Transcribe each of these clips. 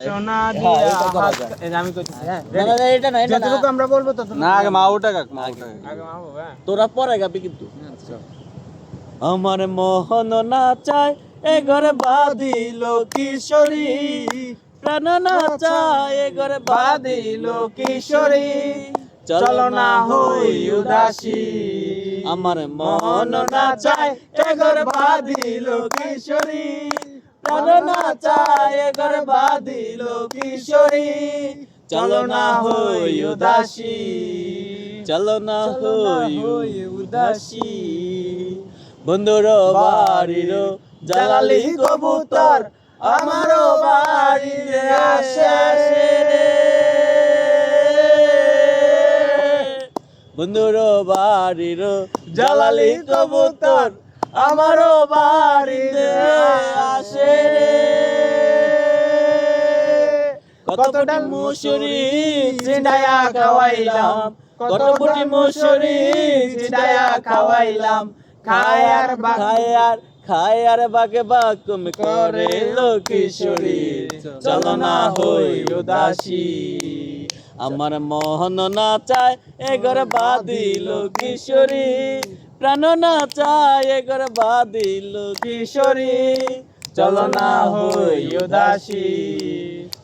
সোনা দিয়া আমি কইতেছি হ্যাঁ এটা না যতটুকু আমরা বলবো ততটুকু না আগে মা ওটা কাক মা ওটা আগে মা বাবা তোরা পরে গাবি কিন্তু আমার মোহন না চায় এ ঘরে বাঁধিল কিশোরী প্রাণ না চায় এ ঘরে বাঁধিল কিশোরী চলো না হই উদাসী আমার মোহন না চায় এ ঘরে বাঁধিল কিশোরী প্রাণ না চায় এ ঘরে বাঁধিল কিশোরী চলো না হই উদাসী চলো না হই উদাসী বন্ধুর বাড়ির জালালি কবুতর আমারও বাড়িতে আসে রে বন্ধুর বাড়ির জালালি কবুতর আমারও বাড়িতে আসে রে কতটা মুসুরি চিনায়া খাওয়াইলাম কতটি মুসুরি চিনায়া খাওয়াইলাম খায়ার বাগে বাকুম করে কিশোরী চলো না হই উদাসী আমার মোহন না চায় এ ঘরে বাঁধিল কিশোরী প্রাণ না চায় এ ঘরে বাঁধিল কিশোরী চলো না হই উদাসী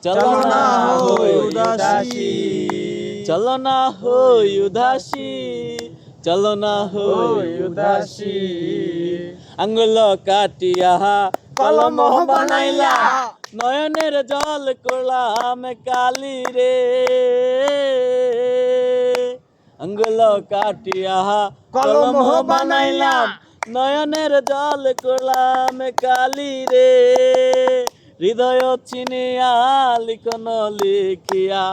চলো না হই উদাসী চলো না হই উদাসী চলো না হই উদাসী আঙ্গুল কাটিয়া কলম বানাইলা নয়নের জল করলাম কালি রে আঙ্গুল কাটিয়া কলম বানাইলাম নয়নের জল করলাম কালি রে হৃদয় চিনিয়া লিখন লিখিয়া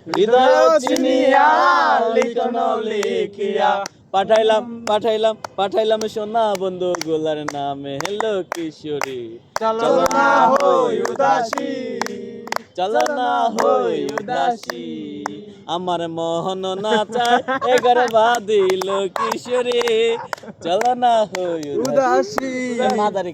হৃদয় চিনিয়া লিখন লিখিয়া পাঠাইলাম সোনা বন্ধু গোলার নামে হেলো কিশোরী চলো না হই উদাসী চলো না হই উদাসী আমার মোহন না চায় এ ঘরে বাঁধিল কিশোরী চলো না হই উদাসী মাদারি